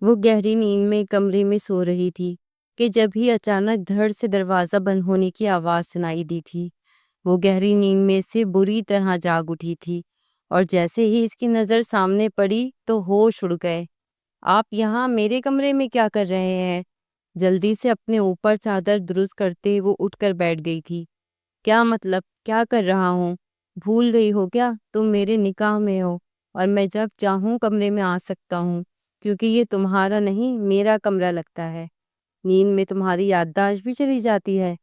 وہ گہری نیند میں کمرے میں سو رہی تھی کہ جب ہی اچانک دھڑ سے دروازہ بند ہونے کی آواز سنائی دی تھی۔ وہ گہری نیند میں سے بری طرح جاگ اٹھی تھی اور جیسے ہی اس کی نظر سامنے پڑی تو ہوش اڑ گئے۔ آپ یہاں میرے کمرے میں کیا کر رہے ہیں؟ جلدی سے اپنے اوپر چادر درست کرتے وہ اٹھ کر بیٹھ گئی تھی۔ کیا مطلب کیا کر رہا ہوں؟ بھول گئی ہو کیا تم میرے نکاح میں ہو اور میں جب چاہوں کمرے میں آ سکتا ہوں، کیونکہ یہ تمہارا نہیں میرا کمرہ لگتا ہے۔ نیند میں تمہاری یادداشت بھی چلی جاتی ہے؟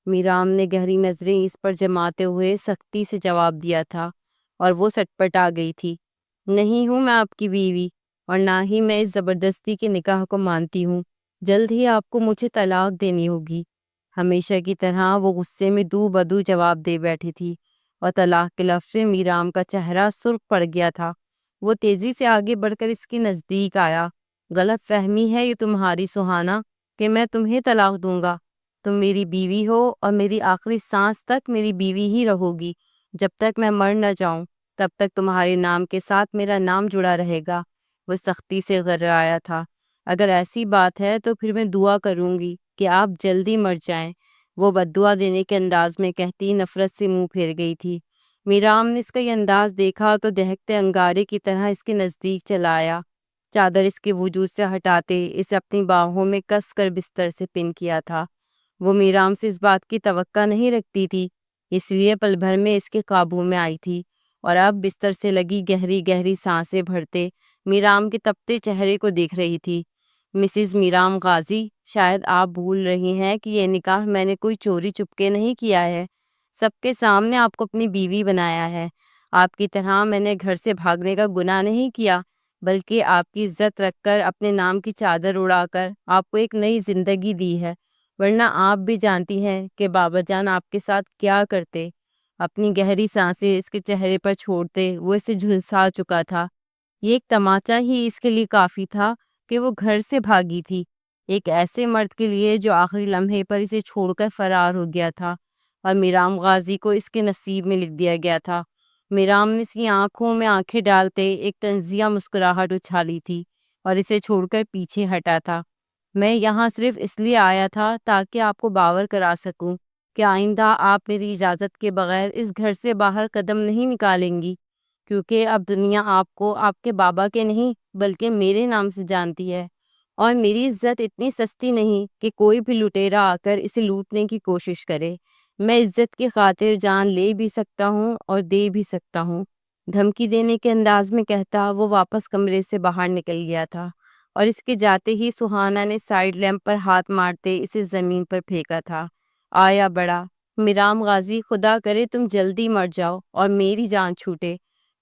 میرام نے گہری نظریں اس پر جماتے ہوئے سختی سے جواب دیا تھا اور وہ سٹپٹا گئی تھی۔ نہیں ہوں میں آپ کی بیوی اور نہ ہی میں اس زبردستی کے نکاح کو مانتی ہوں۔ جلد ہی آپ کو مجھے طلاق دینی ہوگی۔ ہمیشہ کی طرح وہ غصے میں دو بدو جواب دے بیٹھی تھی اور طلاق کے لفظ سے میرام کا چہرہ سرخ پڑ گیا تھا۔ وہ تیزی سے آگے بڑھ کر اس کے نزدیک آیا۔ غلط فہمی ہے یہ تمہاری سہانا کہ میں تمہیں طلاق دوں گا۔ تم میری بیوی ہو اور میری آخری سانس تک میری بیوی ہی رہو گی۔ جب تک میں مر نہ جاؤں تب تک تمہارے نام کے ساتھ میرا نام جڑا رہے گا۔ وہ سختی سے غررایا تھا۔ اگر ایسی بات ہے تو پھر میں دعا کروں گی کہ آپ جلدی مر جائیں۔ وہ بددعا دینے کے انداز میں کہتی نفرت سے منہ پھیر گئی تھی۔ میرام نے اس کا یہ انداز دیکھا تو دہکتے انگارے کی طرح اس کے نزدیک چلا آیا۔ چادر اس کے وجود سے ہٹاتے اسے اپنی باہوں میں کس کر بستر سے پن کیا تھا۔ وہ میرام سے اس بات کی توقع نہیں رکھتی تھی، اس لیے پل بھر میں اس کے قابو میں آئی تھی اور اب بستر سے لگی گہری گہری سانسیں بھرتے میرام کے تپتے چہرے کو دیکھ رہی تھی۔ مسز میرام غازی، شاید آپ بھول رہی ہیں کہ یہ نکاح میں نے کوئی چوری چپکے نہیں کیا ہے۔ سب کے سامنے آپ کو اپنی بیوی بنایا ہے۔ آپ کی طرح میں نے گھر سے بھاگنے کا گناہ نہیں کیا، بلکہ آپ کی عزت رکھ کر اپنے نام کی چادر اڑا کر آپ کو ایک نئی زندگی دی ہے۔ ورنہ آپ بھی جانتی ہیں کہ بابا جان آپ کے ساتھ کیا کرتے۔ اپنی گہری سانسیں اس کے چہرے پر چھوڑتے وہ اسے جھلسا چکا تھا۔ یہ ایک تماچا ہی اس کے لیے کافی تھا کہ وہ گھر سے بھاگی تھی، ایک ایسے مرد کے لیے جو آخری لمحے پر اسے چھوڑ کر فرار ہو گیا تھا اور میرام غازی کو اس کے نصیب میں لکھ دیا گیا تھا۔ میرام نے اس کی آنکھوں میں آنکھیں ڈالتے ایک طنزیہ مسکراہٹ اچھالی تھی اور اسے چھوڑ کر پیچھے ہٹا تھا۔ میں یہاں صرف اس لیے آیا تھا تاکہ آپ کو باور کرا سکوں کہ آئندہ آپ میری اجازت کے بغیر اس گھر سے باہر قدم نہیں نکالیں گی، کیونکہ اب دنیا آپ کو آپ کے بابا کے نہیں بلکہ میرے نام سے جانتی ہے، اور میری عزت اتنی سستی نہیں کہ کوئی بھی لٹیرا آ کر اسے لوٹنے کی کوشش کرے۔ میں عزت کی خاطر جان لے بھی سکتا ہوں اور دے بھی سکتا ہوں۔ دھمکی دینے کے انداز میں کہتا وہ واپس کمرے سے باہر نکل گیا تھا اور اس کے جاتے ہی سہانا نے سائیڈ لیمپ پر ہاتھ مارتے اسے زمین پر پھینکا تھا۔ آیا بڑا میرام غازی، خدا کرے تم جلدی مر جاؤ اور میری جان چھوٹے۔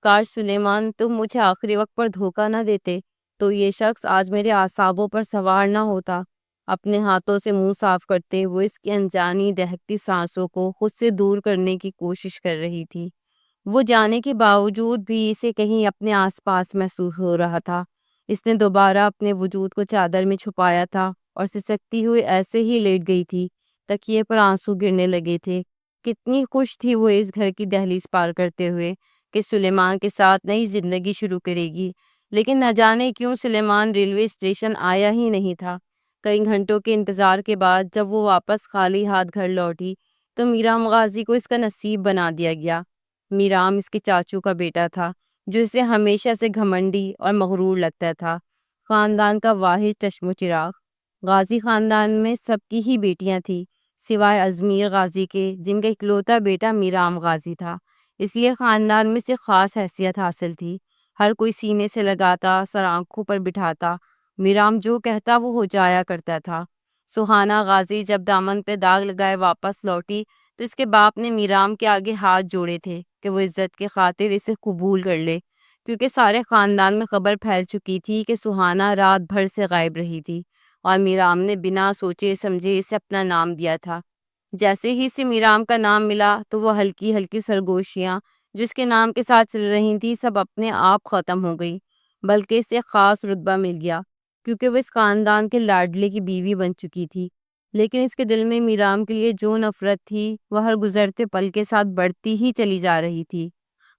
کاش سلیمان تم مجھے آخری وقت پر دھوکہ نہ دیتے تو یہ شخص آج میرے اعصابوں پر سوار نہ ہوتا۔ اپنے ہاتھوں سے منہ صاف کرتے وہ اس کی انجانی دہکتی سانسوں کو خود سے دور کرنے کی کوشش کر رہی تھی۔ وہ جانے کے باوجود بھی اسے کہیں اپنے آس پاس محسوس ہو رہا تھا۔ اس نے دوبارہ اپنے وجود کو چادر میں چھپایا تھا اور سسکتی ہوئی ایسے ہی لیٹ گئی تھی، تکیے پر آنسو گرنے لگے تھے۔ کتنی خوش تھی وہ اس گھر کی دہلیز پار کرتے ہوئے کہ سلیمان کے ساتھ نئی زندگی شروع کرے گی، لیکن نہ جانے کیوں سلیمان ریلوے اسٹیشن آیا ہی نہیں تھا۔ کئی گھنٹوں کے انتظار کے بعد جب وہ واپس خالی ہاتھ گھر لوٹی تو میرام غازی کو اس کا نصیب بنا دیا گیا۔ میرام اس کے چاچو کا بیٹا تھا جو اسے ہمیشہ سے گھمنڈی اور مغرور لگتا تھا، خاندان کا واحد چشم و چراغ۔ غازی خاندان میں سب کی ہی بیٹیاں تھیں سوائے ازمیر غازی کے، جن کا اکلوتا بیٹا میرام غازی تھا، اس لیے خاندان میں سے خاص حیثیت حاصل تھی۔ ہر کوئی سینے سے لگاتا، سر آنکھوں پر بٹھاتا، میرام جو کہتا وہ ہو جایا کرتا تھا۔ سہانا غازی جب دامن پہ داغ لگائے واپس لوٹی تو اس کے باپ نے میرام کے آگے ہاتھ جوڑے تھے کہ وہ عزت کی خاطر اسے قبول کر لے، کیونکہ سارے خاندان میں خبر پھیل چکی تھی کہ سہانا رات بھر سے غائب رہی تھی اور میرام نے بنا سوچے سمجھے اسے اپنا نام دیا تھا۔ جیسے ہی اسے میرام کا نام ملا تو وہ ہلکی ہلکی سرگوشیاں جو اس کے نام کے ساتھ چل رہی تھی سب اپنے آپ ختم ہو گئی، بلکہ اسے خاص رتبہ مل گیا کیونکہ وہ اس خاندان کے لاڈلے کی بیوی بن چکی تھی۔ لیکن اس کے دل میں میرام کے لیے جو نفرت تھی وہ ہر گزرتے پل کے ساتھ بڑھتی ہی چلی جا رہی تھی۔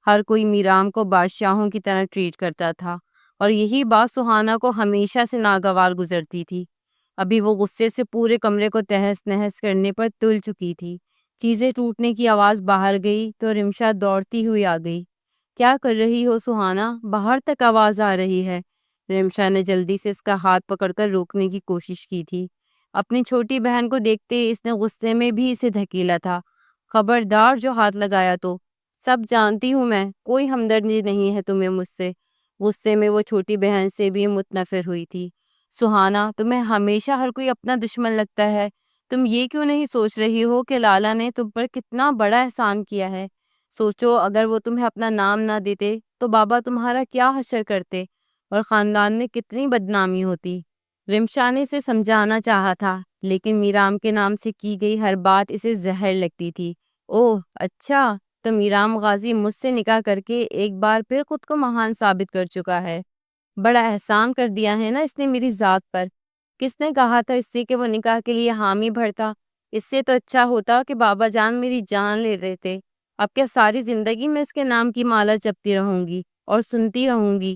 ہر کوئی میرام کو بادشاہوں کی طرح ٹریٹ کرتا تھا اور یہی بات سہانا کو ہمیشہ سے ناگوار گزرتی تھی۔ ابھی وہ غصے سے پورے کمرے کو تہس نہس کرنے پر تل چکی تھی۔ چیزیں ٹوٹنے کی آواز باہر گئی تو رمشا دوڑتی ہوئی آ گئی۔ کیا کر رہی ہو سہانا؟ باہر تک آواز آ رہی ہے۔ رمشا نے جلدی سے اس کا ہاتھ پکڑ کر روکنے کی کوشش کی تھی۔ اپنی چھوٹی بہن کو دیکھتے اس نے غصے میں بھی اسے دھکیلا تھا۔ خبردار جو ہاتھ لگایا تو۔ سب جانتی ہوں میں، کوئی ہمدردی نہیں ہے تمہیں مجھ سے۔ غصے میں وہ چھوٹی بہن سے بھی متنفر ہوئی تھی۔ سہانا، تمہیں ہمیشہ ہر کوئی اپنا دشمن لگتا ہے۔ تم یہ کیوں نہیں سوچ رہی ہو کہ لالا نے تم پر کتنا بڑا احسان کیا ہے؟ سوچو، اگر وہ تمہیں اپنا نام نہ دیتے تو بابا تمہارا کیا حشر کرتے اور خاندان میں کتنی بدنامی ہوتی۔ رمشا نے اسے سمجھانا چاہا تھا، لیکن میرام کے نام سے کی گئی ہر بات اسے زہر لگتی تھی۔ اوہ اچھا، تو میرام غازی مجھ سے نکاح کر کے ایک بار پھر خود کو مہان ثابت کر چکا ہے۔ بڑا احسان کر دیا ہے نا اس نے میری ذات پر۔ کس نے کہا تھا اس سے کہ وہ نکاح کے لیے حامی بھرتا؟ اس سے تو اچھا ہوتا کہ بابا جان میری جان لے لیتے۔ اب کیا ساری زندگی میں اس کے نام کی مالا جپتی رہوں گی اور سنتی رہوں گی؟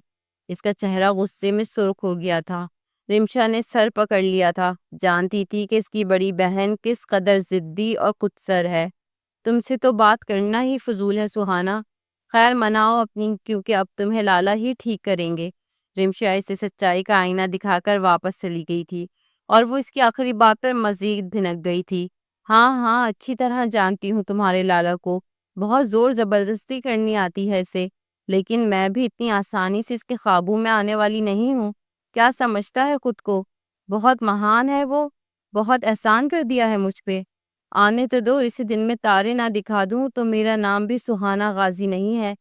اس کا چہرہ غصے میں سرخ ہو گیا تھا۔ رمشا نے سر پکڑ لیا تھا، جانتی تھی کہ اس کی بڑی بہن کس قدر ضدی اور خودسر ہے۔ تم سے تو بات کرنا ہی فضول ہے سہانا۔ خیر مناؤ اپنی، کیونکہ اب تمہیں لالا ہی ٹھیک کریں گے۔ رمشا اسے سچائی کا آئینہ دکھا کر واپس چلی گئی تھی، اور وہ اس کی آخری بات پر مزید بھنک گئی تھی۔ ہاں ہاں، اچھی طرح جانتی ہوں تمہارے لالا کو، بہت زور زبردستی کرنی آتی ہے اسے، لیکن میں بھی اتنی آسانی سے اس کے قابو میں آنے والی نہیں ہوں۔ کیا سمجھتا ہے خود کو؟ بہت مہان ہے وہ، بہت احسان کر دیا ہے مجھ پہ۔ آنے تو دو، اسی دن میں تارے نہ دکھا دوں تو میرا نام بھی سہانا غازی نہیں ہے۔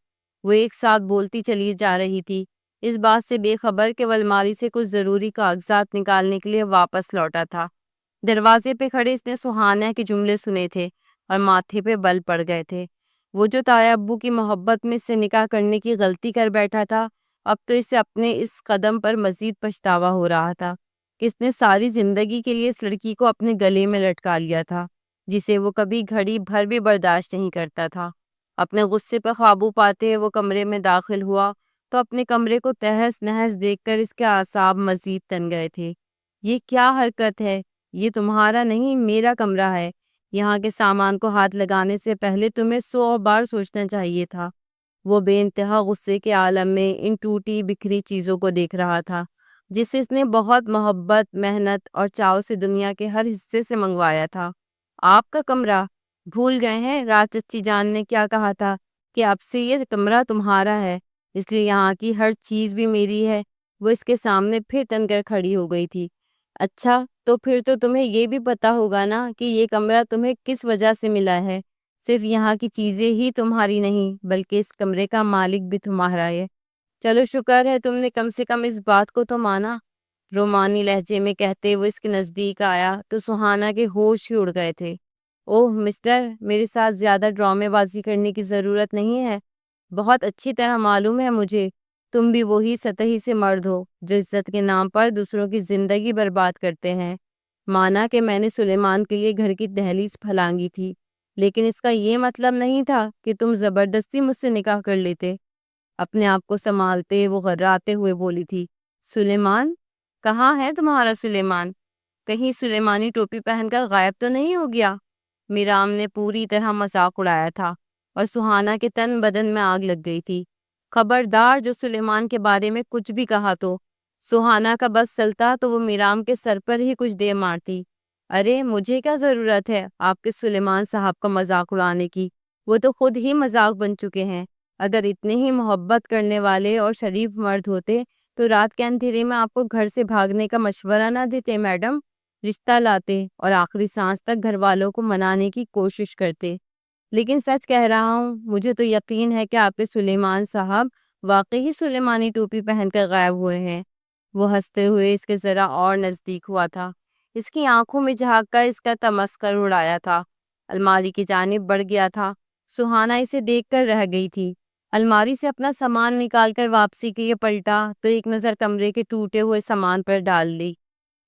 وہ ایک ساتھ بولتی چلی جا رہی تھی، اس بات سے بے خبر کہ وہ الماری سے کچھ ضروری کاغذات نکالنے کے لیے واپس لوٹا تھا۔ دروازے پہ کھڑے اس نے سہانا کے جملے سنے تھے اور ماتھے پہ بل پڑ گئے تھے۔ وہ جو تایا ابو کی محبت میں سے نکاح کرنے کی غلطی کر بیٹھا تھا، اب تو اسے اپنے اس قدم پر مزید پچھتاوا ہو رہا تھا کہ اس نے ساری زندگی کے لیے اس لڑکی کو اپنے گلے میں لٹکا لیا تھا، جسے وہ کبھی گھڑی بھر بھی برداشت نہیں کرتا تھا۔ اپنے غصے پر قابو پاتے وہ کمرے میں داخل ہوا تو اپنے کمرے کو تہس نہس دیکھ کر اس کے اعصاب مزید تن گئے تھے۔ یہ کیا حرکت ہے؟ یہ تمہارا نہیں، میرا کمرہ ہے۔ یہاں کے سامان کو ہاتھ لگانے سے پہلے تمہیں 100 بار سوچنا چاہیے تھا۔ وہ بے انتہا غصے کے عالم میں ان ٹوٹی بکھری چیزوں کو دیکھ رہا تھا، جسے اس نے بہت محبت، محنت اور چاؤ سے دنیا کے ہر حصے سے منگوایا تھا۔ آپ کا کمرہ؟ بھول گئے ہیں رات چچی جان نے کیا کہا تھا کہ اب سے یہ کمرہ تمہارا ہے، اس لیے یہاں کی ہر چیز بھی میری ہے۔ وہ اس کے سامنے پھر تن کر کھڑی ہو گئی تھی۔ اچھا، تو پھر تو تمہیں یہ بھی پتا ہوگا نا کہ یہ کمرہ تمہیں کس وجہ سے ملا ہے۔ صرف یہاں کی چیزیں ہی تمہاری نہیں، بلکہ اس کمرے کا مالک بھی تمہارا ہے۔ چلو شکر ہے تم نے کم سے کم اس بات کو تو مانا۔ رومانی لہجے میں کہتے وہ اس کے نزدیک آیا تو سہانا کے ہوش ہی اڑ گئے تھے۔ اوہ مسٹر، میرے ساتھ زیادہ ڈرامے بازی کرنے کی ضرورت نہیں ہے۔ بہت اچھی طرح معلوم ہے مجھے، تم بھی وہی سطحی سے مرد ہو جو عزت کے نام پر دوسروں کی زندگی برباد کرتے ہیں۔ مانا کہ میں نے سلیمان کے لیے گھر کی دہلیز پھلانگی تھی، لیکن اس کا یہ مطلب نہیں تھا کہ تم زبردستی مجھ سے نکاح کر لیتے۔ اپنے آپ کو سنبھالتے وہ غراتے ہوئے بولی تھی۔ سلیمان؟ کہاں ہے تمہارا سلیمان؟ کہیں سلیمانی ٹوپی پہن کر غائب تو نہیں ہو گیا؟ میرام نے پوری طرح مذاق اڑایا تھا اور سہانا کے تن بدن میں آگ لگ گئی تھی۔ خبردار جو سلیمان کے بارے میں کچھ بھی کہا تو سہانا کا بس چلتا تو وہ میرام کے سر پر ہی کچھ دے مارتی۔ ارے مجھے کیا ضرورت ہے آپ کے سلیمان صاحب کا مذاق اڑانے کی؟ وہ تو خود ہی مذاق بن چکے ہیں۔ اگر اتنے ہی محبت کرنے والے اور شریف مرد ہوتے تو رات کے اندھیرے میں آپ کو گھر سے بھاگنے کا مشورہ نہ دیتے میڈم، رشتہ لاتے اور آخری سانس تک گھر والوں کو منانے کی کوشش کرتے۔ لیکن سچ کہہ رہا ہوں، مجھے تو یقین ہے کہ آپ کے سلیمان صاحب واقعی سلیمانی ٹوپی پہن کر غائب ہوئے ہیں۔ وہ ہنستے ہوئے اس کے ذرا اور نزدیک ہوا تھا، اس کی آنکھوں میں جھانک کر اس کا تمسخر اڑایا تھا۔ الماری کی جانب بڑھ گیا تھا۔ سہانا اسے دیکھ کر رہ گئی تھی۔ الماری سے اپنا سامان نکال کر واپسی کے لیے پلٹا تو ایک نظر کمرے کے ٹوٹے ہوئے سامان پر ڈال لی۔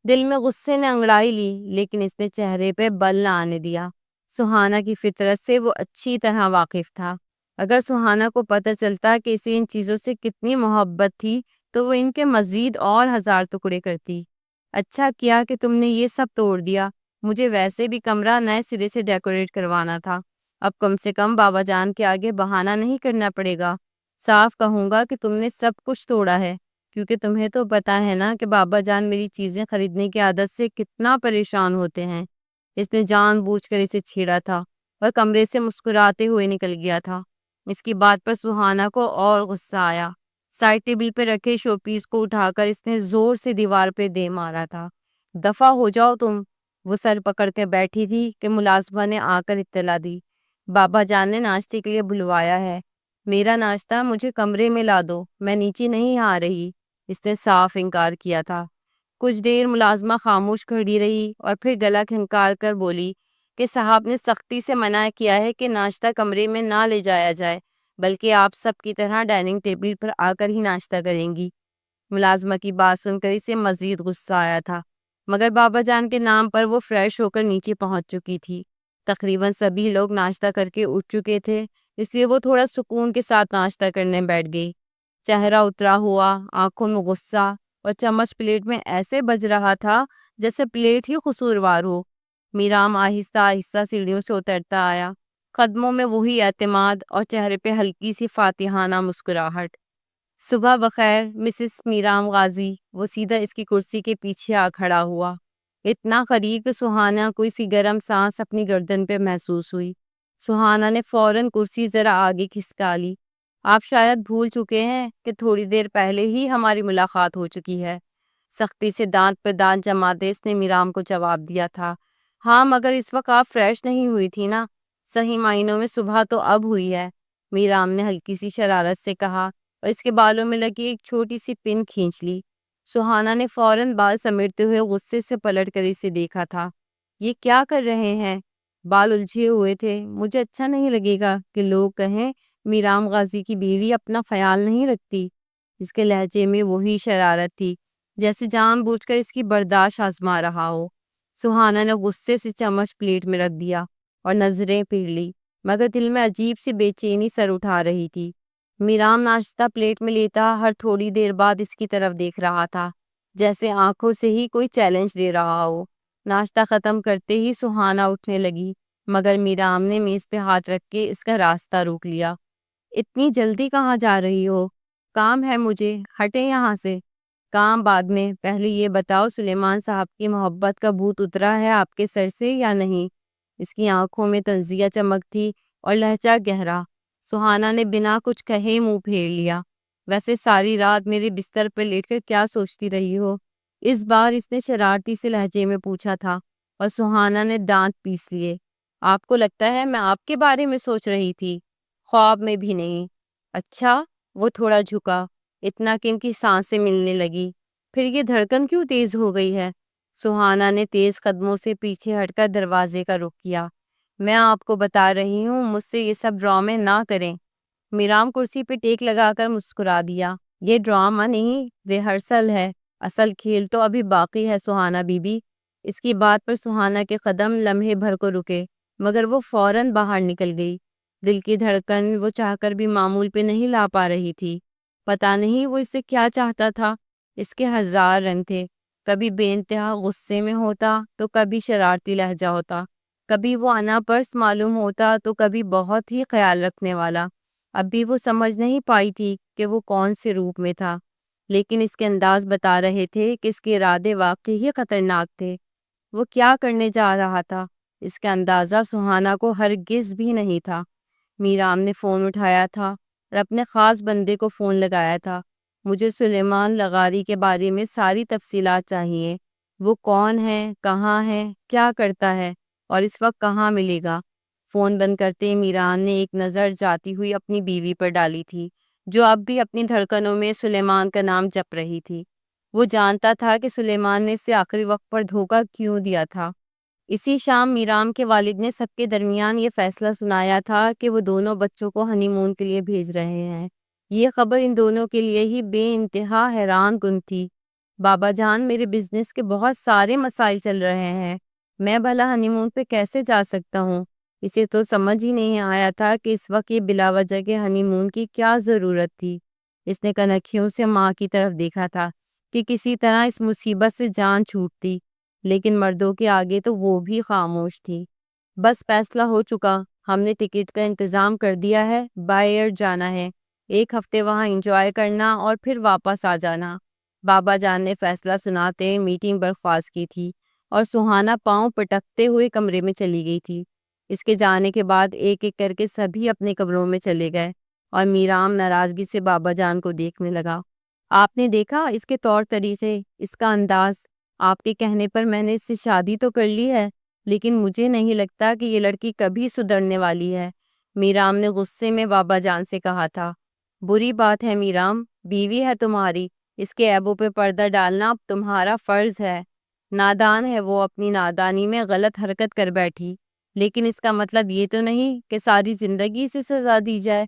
دل میں غصے نے انگڑائی لی، لیکن اس نے چہرے پہ بل نہ آنے دیا۔ سہانا کی فطرت سے وہ اچھی طرح واقف تھا۔ اگر سہانا کو پتہ چلتا کہ اسے ان چیزوں سے کتنی محبت تھی تو وہ ان کے مزید اور 1000 ٹکڑے کرتی۔ اچھا کیا کہ تم نے یہ سب توڑ دیا، مجھے ویسے بھی کمرہ نئے سرے سے ڈیکوریٹ کروانا تھا۔ اب کم سے کم بابا جان کے آگے بہانہ نہیں کرنا پڑے گا، صاف کہوں گا کہ تم نے سب کچھ توڑا ہے، کیونکہ تمہیں تو پتہ ہے نا کہ بابا جان میری چیزیں خریدنے کی عادت سے کتنا پریشان ہوتے ہیں۔ اس نے جان بوجھ کر اسے چھیڑا تھا اور کمرے سے مسکراتے ہوئے نکل گیا تھا۔ اس کی بات پر سہانا کو اور غصہ آیا۔ سائڈ ٹیبل پہ رکھے شو پیس کو اٹھا کر اس نے زور سے دیوار پہ دے مارا تھا۔ دفع ہو جاؤ تم۔ وہ سر پکڑ کے بیٹھی تھی کہ ملازمہ نے آ کر اطلاع دی، بابا جان نے ناشتے کے لیے بلوایا ہے۔ میرا ناشتہ مجھے کمرے میں لا دو، میں نیچے نہیں آ رہی۔ اس نے صاف انکار کیا تھا۔ کچھ دیر ملازمہ خاموش کھڑی رہی اور پھر گلا کھنکار کر بولی کہ صاحب نے سختی سے منع کیا ہے کہ ناشتہ کمرے میں نہ لے جایا جائے، بلکہ آپ سب کی طرح ڈائننگ ٹیبل پر آ کر ہی ناشتہ کریں گی۔ ملازمہ کی بات سن کر اسے مزید غصہ آیا تھا، مگر بابا جان کے نام پر وہ فریش ہو کر نیچے پہنچ چکی تھی۔ تقریباً سبھی لوگ ناشتہ کر کے اٹھ چکے تھے، اس لیے وہ تھوڑا سکون کے ساتھ ناشتہ کرنے بیٹھ گئی۔ چہرہ اترا ہوا، آنکھوں میں غصہ، اور چمچ پلیٹ میں ایسے بج رہا تھا جیسے پلیٹ ہی قصوروار ہو۔ میرام آہستہ آہستہ سیڑھیوں سے اترتا آیا، قدموں میں وہی اعتماد اور چہرے پہ ہلکی سی فاتحانہ مسکراہٹ۔ صبح بخیر مسز میرام غازی۔ وہ سیدھا اس کی کرسی کے پیچھے آ کھڑا ہوا، اتنا قریب کہ سہانا کوئی سی گرم سانس اپنی گردن پہ محسوس ہوئی۔ سہانا نے فوراً کرسی ذرا آگے کھسکا لی۔ آپ شاید بھول چکے ہیں کہ تھوڑی دیر پہلے ہی ہماری ملاقات ہو چکی ہے۔ سختی سے دانت پر دانت جماتے اس نے میرام کو جواب دیا تھا۔ ہاں مگر اس وقت آپ فریش نہیں ہوئی تھی نا؟ صحیح معنوں میں صبح تو اب ہوئی ہے، میرام نے ہلکی سی شرارت سے کہا اور اس کے بالوں میں لگی ایک چھوٹی سی پن کھینچ لی۔ سہانا نے فوراً بال سمیٹتے ہوئے غصے سے پلٹ کر اسے دیکھا تھا۔ یہ کیا کر رہے ہیں؟ بال الجھے ہوئے تھے۔ مجھے اچھا نہیں لگے گا کہ لوگ کہیں میرام غازی کی بیوی اپنا خیال نہیں رکھتی۔ اس کے لہجے میں وہی شرارت تھی، جیسے جان بوجھ کر اس کی برداشت آزما رہا ہو۔ سہانا نے غصے سے چمچ پلیٹ میں رکھ دیا اور نظریں پھیر لی، مگر دل میں عجیب سی بے چینی سر اٹھا رہی تھی۔ میرام ناشتہ پلیٹ میں لیتا ہر تھوڑی دیر بعد اس کی طرف دیکھ رہا تھا، جیسے آنکھوں سے ہی کوئی چیلنج دے رہا ہو۔ ناشتہ ختم کرتے ہی سہانا اٹھنے لگی، مگر میرام نے میز پہ ہاتھ رکھ کے اس کا راستہ روک لیا۔ اتنی جلدی کہاں جا رہی ہو؟ کام ہے مجھے، ہٹے یہاں سے۔ کام بعد میں، پہلے یہ بتاؤ سلیمان صاحب کی محبت کا بھوت اترا ہے آپ کے سر سے یا نہیں؟ اس کی آنکھوں میں تنزیہ چمک تھی اور لہجہ گہرا۔ سہانا نے بنا کچھ کہے منہ پھیر لیا۔ ویسے ساری رات میرے بستر پر لیٹ کر کیا سوچتی رہی ہو؟ اس بار اس نے شرارتی سے لہجے میں پوچھا تھا اور سہانا نے دانت پیس لیے۔ آپ کو لگتا ہے میں آپ کے بارے میں سوچ رہی تھی؟ خواب میں بھی نہیں۔ اچھا، وہ تھوڑا جھکا، اتنا کہ ان کی سانسیں ملنے لگی۔ پھر یہ دھڑکن کیوں تیز ہو گئی ہے؟ سہانا نے تیز قدموں سے پیچھے ہٹ کر دروازے کا رخ کیا۔ میں آپ کو بتا رہی ہوں، مجھ سے یہ سب ڈرامے نہ کریں۔ میرام کرسی پہ ٹیک لگا کر مسکرا دیا۔ یہ ڈرامہ نہیں، ریہرسل ہے، اصل کھیل تو ابھی باقی ہے سہانا بی بی۔ اس کی بات پر سہانا کے قدم لمحے بھر کو رکے، مگر وہ فوراً باہر نکل گئی۔ دل کی دھڑکن وہ چاہ کر بھی معمول پہ نہیں لا پا رہی تھی۔ پتہ نہیں وہ اس سے کیا چاہتا تھا۔ اس کے 1000 رنگ تھے، کبھی بے انتہا غصے میں ہوتا تو کبھی شرارتی لہجہ ہوتا، کبھی وہ انا پرس معلوم ہوتا تو کبھی بہت ہی خیال رکھنے والا۔ اب بھی وہ سمجھ نہیں پائی تھی کہ وہ کون سے روپ میں تھا، لیکن اس کے انداز بتا رہے تھے کہ اس کے ارادے واقعی ہی خطرناک تھے۔ وہ کیا کرنے جا رہا تھا، اس کا اندازہ سہانا کو ہرگز بھی نہیں تھا۔ میرام نے فون اٹھایا تھا اور اپنے خاص بندے کو فون لگایا تھا۔ مجھے سلیمان لغاری کے بارے میں ساری تفصیلات چاہیے۔ وہ کون ہے، کہاں ہے، کیا کرتا ہے اور اس وقت کہاں ملے گا؟ فون بند کرتے میران نے ایک نظر جاتی ہوئی اپنی بیوی پر ڈالی تھی، جو اب بھی اپنی دھڑکنوں میں سلیمان کا نام جپ رہی تھی۔ وہ جانتا تھا کہ سلیمان نے اسے آخری وقت پر دھوکہ کیوں دیا تھا۔ اسی شام میرام کے والد نے سب کے درمیان یہ فیصلہ سنایا تھا کہ وہ دونوں بچوں کو ہنی مون کے لیے بھیج رہے ہیں۔ یہ خبر ان دونوں کے لیے ہی بے انتہا حیران کن تھی۔ بابا جان، میرے بزنس کے بہت سارے مسائل چل رہے ہیں، میں بھلا ہنی مون پہ کیسے جا سکتا ہوں؟ اسے تو سمجھ ہی نہیں آیا تھا کہ اس وقت یہ بلا وجہ کے ہنی مون کی کیا ضرورت تھی۔ اس نے کنکھیوں سے ماں کی طرف دیکھا تھا کہ کسی طرح اس مصیبت سے جان چھوٹتی، لیکن مردوں کے آگے تو وہ بھی خاموش تھی۔ بس فیصلہ ہو چکا، ہم نے ٹکٹ کا انتظام کر دیا ہے، بائی ایئر جانا ہے، 1 ہفتے وہاں انجوائے کرنا اور پھر واپس آ جانا۔ بابا جان نے فیصلہ سناتے میٹنگ برخاست کی تھی اور سہانا پاؤں پٹکتے ہوئے کمرے میں چلی گئی تھی۔ اس کے جانے کے بعد ایک ایک کر کے سبھی اپنے کمروں میں چلے گئے اور میرام ناراضگی سے بابا جان کو دیکھنے لگا۔ آپ نے دیکھا اس کے طور طریقے، اس کا انداز، آپ کے کہنے پر میں نے اس سے شادی تو کر لی ہے، لیکن مجھے نہیں لگتا کہ یہ لڑکی کبھی سدھرنے والی ہے، میرام نے غصے میں بابا جان سے کہا تھا۔ بری بات ہے میرام، بیوی ہے تمہاری، اس کے عیبوں پہ پردہ ڈالنا اب تمہارا فرض ہے۔ نادان ہے وہ، اپنی نادانی میں غلط حرکت کر بیٹھی، لیکن اس کا مطلب یہ تو نہیں کہ ساری زندگی اسے سزا دی جائے۔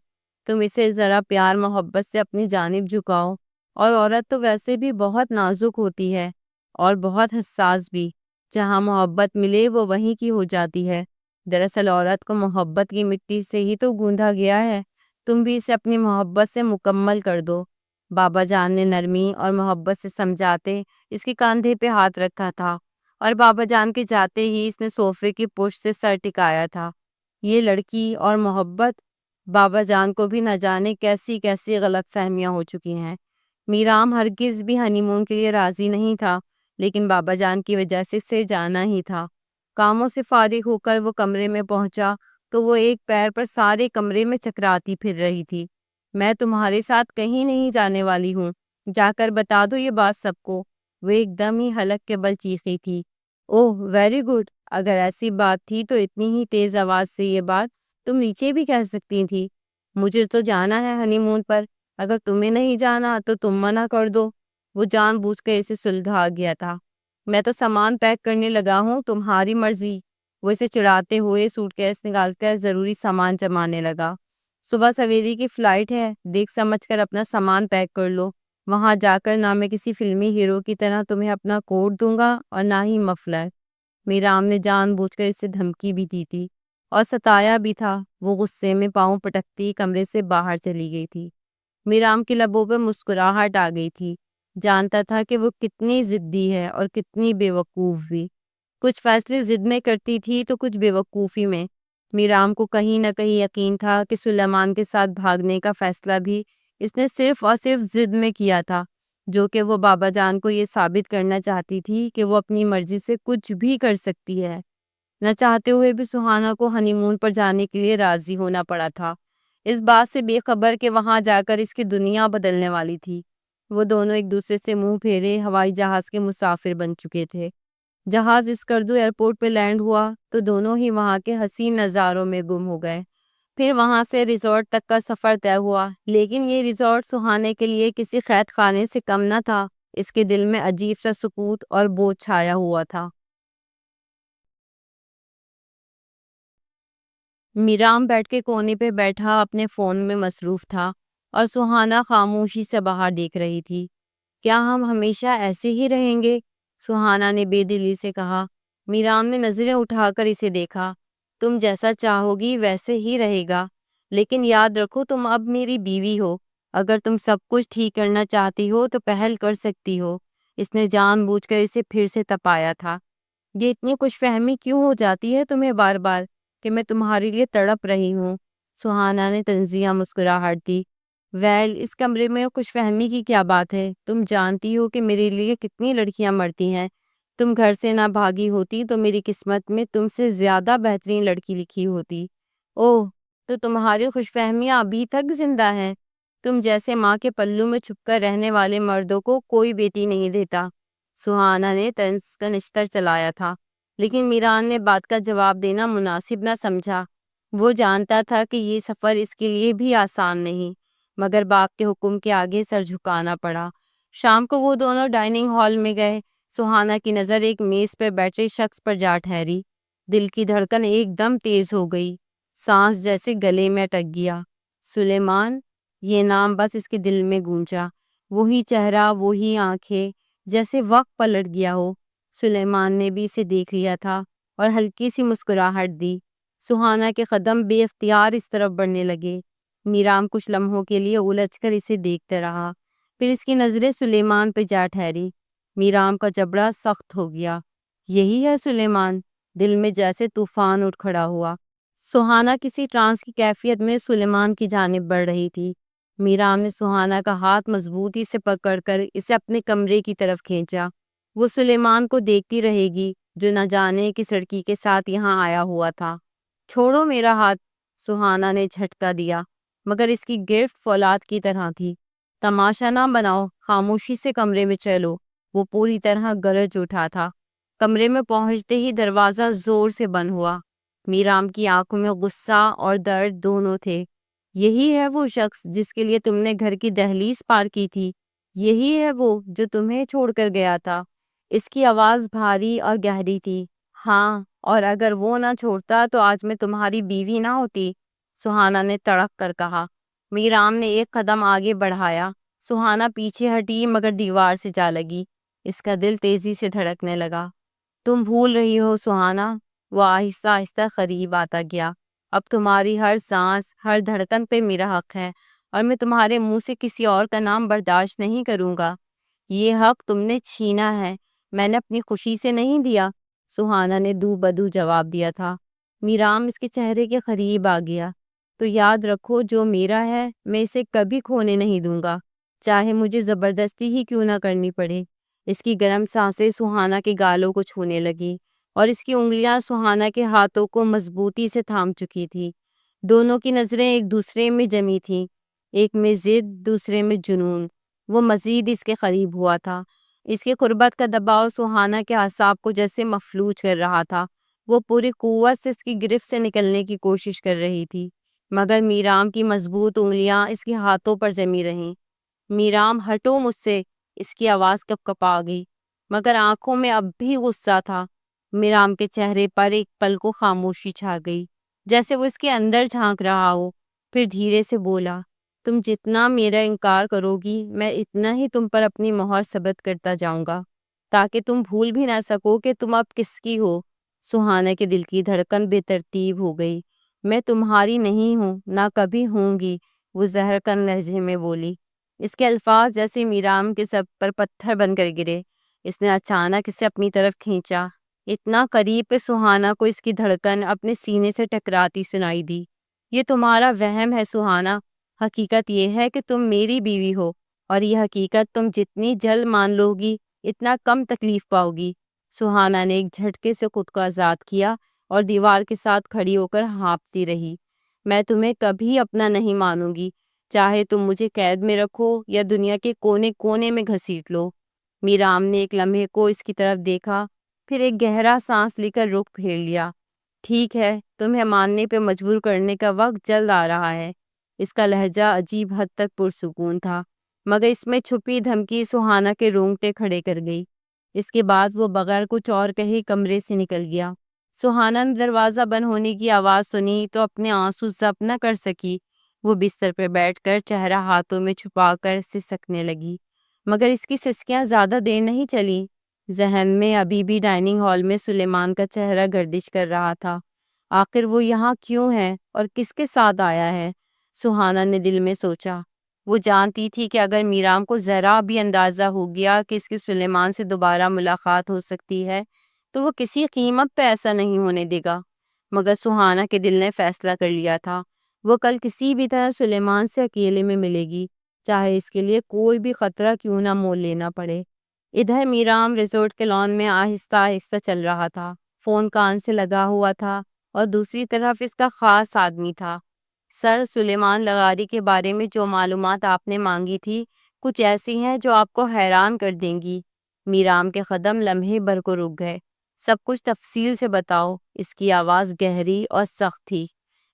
تم اسے ذرا پیار محبت سے اپنی جانب جھکاؤ، اور عورت تو ویسے بھی بہت نازک ہوتی ہے اور بہت حساس بھی، جہاں محبت ملے وہ وہیں کی ہو جاتی ہے۔ دراصل عورت کو محبت کی مٹی سے ہی تو گوندھا گیا ہے، تم بھی اسے اپنی محبت سے مکمل کر دو۔ بابا جان نے نرمی اور محبت سے سمجھاتے اس کے کاندھے پہ ہاتھ رکھا تھا، اور بابا جان کے جاتے ہی اس نے صوفے کی پشت سے سر ٹکایا تھا۔ یہ لڑکی اور محبت، بابا جان کو بھی نہ جانے کیسی کیسی غلط فہمیاں ہو چکی ہیں۔ میرام ہرگز بھی ہنی مون کے لیے راضی نہیں تھا، لیکن بابا جان کی وجہ سے اسے جانا ہی تھا۔ کاموں سے فارغ ہو کر وہ کمرے میں پہنچا تو وہ ایک پیر پر سارے کمرے میں چکراتی پھر رہی تھی۔ میں تمہارے ساتھ کہیں نہیں جانے والی ہوں، جا کر بتا دو یہ بات سب کو۔ وہ ایک دم ہی حلق کے بل چیخی تھی۔ اوہ ویری گڈ، اگر ایسی بات تھی تو اتنی ہی تیز آواز سے یہ بات تم نیچے بھی کہہ سکتی تھی۔ مجھے تو جانا ہے ہنی مون پر، اگر تمہیں نہیں جانا تو تم منع کر دو۔ وہ جان بوجھ کر اسے سلجھا گیا تھا۔ میں تو سامان پیک کرنے لگا ہوں، تمہاری مرضی۔ وہ اسے چڑھاتے ہوئے سوٹ کیس نکال کر ضروری سامان جمانے لگا۔ صبح سویرے کی فلائٹ ہے، دیکھ سمجھ کر اپنا سامان پیک کر لو، وہاں جا کر نہ میں کسی فلمی ہیرو کی طرح تمہیں اپنا کوٹ دوں گا اور نہ ہی مفلر۔ میرام نے جان بوجھ کر اسے دھمکی بھی دی تھی اور ستایا بھی تھا۔ وہ غصے میں پاؤں پٹکتی کمرے سے باہر چلی گئی تھی۔ میرام کی لبوں پہ مسکراہٹ آ گئی تھی، جانتا تھا کہ وہ کتنی ضدی ہے اور کتنی بے وقوف بھی۔ کچھ فیصلے ضد میں کرتی تھی تو کچھ بے وقوفی میں۔ میرام کو کہیں نہ کہیں یقین تھا کہ سلیمان کے ساتھ بھاگنے کا فیصلہ بھی اس نے صرف اور صرف ضد میں کیا تھا، جو کہ وہ بابا جان کو یہ ثابت کرنا چاہتی تھی کہ وہ اپنی مرضی سے کچھ بھی کر سکتی ہے۔ نہ چاہتے ہوئے بھی سہانا کو ہنی مون پر جانے کے لیے راضی ہونا پڑا تھا، اس بات سے بے خبر کہ وہاں جا کر اس کی دنیا بدلنے والی تھی۔ وہ دونوں ایک دوسرے سے منہ پھیرے ہوائی جہاز کے مسافر بن چکے تھے۔ جہاز اسکردو ایئرپورٹ پہ لینڈ ہوا تو دونوں ہی وہاں کے حسین نظاروں میں گم ہو گئے۔ پھر وہاں سے ریزورٹ تک کا سفر طے ہوا، لیکن یہ ریزورٹ سہانے کے لیے کسی قید خانے سے کم نہ تھا۔ اس کے دل میں عجیب سا سکوت اور بوجھ چھایا ہوا تھا۔ میرام بیٹھ کے کونے پہ بیٹھا اپنے فون میں مصروف تھا اور سہانا خاموشی سے باہر دیکھ رہی تھی۔ کیا ہم ہمیشہ ایسے ہی رہیں گے؟ سہانا نے بے دلی سے کہا۔ میرام نے نظریں اٹھا کر اسے دیکھا۔ تم جیسا چاہو گی ویسے ہی رہے گا، لیکن یاد رکھو تم اب میری بیوی ہو، اگر تم سب کچھ ٹھیک کرنا چاہتی ہو تو پہل کر سکتی ہو۔ اس نے جان بوجھ کر اسے پھر سے تپایا تھا۔ یہ اتنی خوش فہمی کیوں ہو جاتی ہے تمہیں بار بار کہ میں تمہارے لیے تڑپ رہی ہوں؟ سہانا نے تنزیہ مسکراہٹ دی۔ ویل، اس کمرے میں خوش فہمی کی کیا بات ہے؟ تم جانتی ہو کہ میرے لیے کتنی لڑکیاں مرتی ہیں۔ تم گھر سے نہ بھاگی ہوتی تو میری قسمت میں تم سے زیادہ بہترین لڑکی لکھی ہوتی۔ اوہ، تو تمہاری خوش فہمیاں ابھی تک زندہ ہیں؟ تم جیسے ماں کے پلو میں چھپ کر رہنے والے مردوں کو کوئی بیٹی نہیں دیتا۔ سہانا نے طنز کا نشتر چلایا تھا، لیکن میران نے بات کا جواب دینا مناسب نہ سمجھا۔ وہ جانتا تھا کہ یہ سفر اس کے لیے بھی آسان نہیں، مگر باپ کے حکم کے آگے سر جھکانا پڑا۔ شام کو وہ دونوں ڈائننگ ہال میں گئے۔ سہانا کی نظر ایک میز پر بیٹھے شخص پر جا ٹھہری۔ دل کی دھڑکن ایک دم تیز ہو گئی، سانس جیسے گلے میں اٹک گیا۔ سلیمان، یہ نام بس اس کے دل میں گونجا۔ وہی چہرہ، وہی آنکھیں، جیسے وقت پلٹ گیا ہو۔ سلیمان نے بھی اسے دیکھ لیا تھا اور ہلکی سی مسکراہٹ دی۔ سہانا کے قدم بے اختیار اس طرف بڑھنے لگے۔ میرام کچھ لمحوں کے لیے الجھ کر اسے دیکھتا رہا، پھر اس کی نظریں سلیمان پہ جا ٹھہری۔ میرام کا جبڑا سخت ہو گیا۔ یہی ہے سلیمان؟ دل میں جیسے طوفان اٹھ کھڑا ہوا۔ سہانا کسی ٹرانس کی کیفیت میں سلیمان کی جانب بڑھ رہی تھی۔ میرام نے سہانا کا ہاتھ مضبوطی سے پکڑ کر اسے اپنے کمرے کی طرف کھینچا۔ وہ سلیمان کو دیکھتی رہے گی جو نہ جانے کس لڑکی کے ساتھ یہاں آیا ہوا تھا۔ چھوڑو میرا ہاتھ، سہانا نے جھٹکا دیا، مگر اس کی گرفت فولاد کی طرح تھی۔ تماشا نہ بناؤ، خاموشی سے کمرے میں چلو۔ وہ پوری طرح گرج اٹھا تھا۔ کمرے میں پہنچتے ہی دروازہ زور سے بند ہوا۔ میرام کی آنکھوں میں غصہ اور درد دونوں تھے۔ یہی ہے وہ شخص جس کے لیے تم نے گھر کی دہلیز پار کی تھی؟ یہی ہے وہ جو تمہیں چھوڑ کر گیا تھا؟ اس کی آواز بھاری اور گہری تھی۔ ہاں، اور اگر وہ نہ چھوڑتا تو آج میں تمہاری بیوی نہ ہوتی، سہانا نے تڑک کر کہا۔ میرام نے ایک قدم آگے بڑھایا۔ سہانا پیچھے ہٹی مگر دیوار سے جا لگی۔ اس کا دل تیزی سے دھڑکنے لگا۔ تم بھول رہی ہو سہانا، وہ آہستہ آہستہ قریب آتا گیا۔ اب تمہاری ہر سانس، ہر دھڑکن پہ میرا حق ہے، اور میں تمہارے منہ سے کسی اور کا نام برداشت نہیں کروں گا۔ یہ حق تم نے چھینا ہے، میں نے اپنی خوشی سے نہیں دیا، سہانا نے دو بدو جواب دیا تھا۔ میرام اس کے چہرے کے قریب آ گیا۔ تو یاد رکھو، جو میرا ہے میں اسے کبھی کھونے نہیں دوں گا، چاہے مجھے زبردستی ہی کیوں نہ کرنی پڑے۔ اس کی گرم سانسیں سہانا کے گالوں کو چھونے لگی اور اس کی انگلیاں سہانا کے ہاتھوں کو مضبوطی سے تھام چکی تھی۔ دونوں کی نظریں ایک دوسرے میں جمی تھیں، ایک میں ضد، دوسرے میں جنون۔ وہ مزید اس کے قریب ہوا تھا۔ اس کے قربت کا دباؤ سہانا کے اعصاب کو جیسے مفلوج کر رہا تھا۔ وہ پوری قوت سے اس کی گرفت سے نکلنے کی کوشش کر رہی تھی، مگر میرام کی مضبوط انگلیاں اس کے ہاتھوں پر جمی رہیں۔ میرام، ہٹو مجھ سے، اس کی آواز کپ کپا گئی، مگر آنکھوں میں اب بھی غصہ تھا۔ میرام کے چہرے پر ایک پل کو خاموشی چھا گئی، جیسے وہ اس کے اندر جھانک رہا ہو۔ پھر دھیرے سے بولا، تم جتنا میرا انکار کرو گی میں اتنا ہی تم پر اپنی مہر ثبت کرتا جاؤں گا، تاکہ تم بھول بھی نہ سکو کہ تم اب کس کی ہو۔ سہانا کے دل کی دھڑکن بے ترتیب ہو گئی۔ میں تمہاری نہیں ہوں، نہ کبھی ہوں گی، وہ زہر کن لہجے میں بولی۔ اس کے الفاظ جیسے میرام کے سر پر پتھر بن کر گرے۔ اس نے اچانک اسے اپنی طرف کھینچا، اتنا قریب کہ سہانا کو اس کی دھڑکن اپنے سینے سے ٹکراتی سنائی دی۔ یہ تمہارا وہم ہے سہانا، حقیقت یہ ہے کہ تم میری بیوی ہو، اور یہ حقیقت تم جتنی جلد مان لو گی اتنا کم تکلیف پاؤ گی۔ سہانا نے ایک جھٹکے سے خود کو آزاد کیا اور دیوار کے ساتھ کھڑی ہو کر ہانپتی رہی۔ میں تمہیں کبھی اپنا نہیں مانوں گی، چاہے تم مجھے قید میں رکھو یا دنیا کے کونے کونے میں گھسیٹ لو۔ میرام نے ایک لمحے کو اس کی طرف دیکھا، پھر ایک گہرا سانس لے کر رخ پھیر لیا۔ ٹھیک ہے، تمہیں ماننے پہ مجبور کرنے کا وقت جلد آ رہا ہے۔ اس کا لہجہ عجیب حد تک پرسکون تھا، مگر اس میں چھپی دھمکی سہانا کے رونگٹے کھڑے کر گئی۔ اس کے بعد وہ بغیر کچھ اور کہے کمرے سے نکل گیا۔ سہانا نے دروازہ بند ہونے کی آواز سنی تو اپنے آنسو ضبط نہ کر سکی۔ وہ بستر پہ بیٹھ کر چہرہ ہاتھوں میں چھپا کر سسکنے لگی، مگر اس کی سسکیاں زیادہ دیر نہیں چلیں۔ ذہن میں ابھی بھی ڈائننگ ہال میں سلیمان کا چہرہ گردش کر رہا تھا۔ آخر وہ یہاں کیوں ہے اور کس کے ساتھ آیا ہے؟ سہانا نے دل میں سوچا۔ وہ جانتی تھی کہ اگر میرام کو ذرا بھی اندازہ ہو گیا کہ اس کی سلیمان سے دوبارہ ملاقات ہو سکتی ہے تو وہ کسی قیمت پہ ایسا نہیں ہونے دے گا۔ مگر سہانا کے دل نے فیصلہ کر لیا تھا، وہ کل کسی بھی طرح سلیمان سے اکیلے میں ملے گی، چاہے اس کے لیے کوئی بھی خطرہ کیوں نہ مول لینا پڑے۔ ادھر میرام ریزورٹ کے لان میں آہستہ آہستہ چل رہا تھا، فون کان سے لگا ہوا تھا اور دوسری طرف اس کا خاص آدمی تھا۔ سر، سلیمان لغاری کے بارے میں جو معلومات آپ نے مانگی تھی کچھ ایسی ہیں جو آپ کو حیران کر دیں گی۔ میرام کے قدم لمحے بھر کو رک گئے۔ سب کچھ تفصیل سے بتاؤ، اس کی آواز گہری اور سخت تھی۔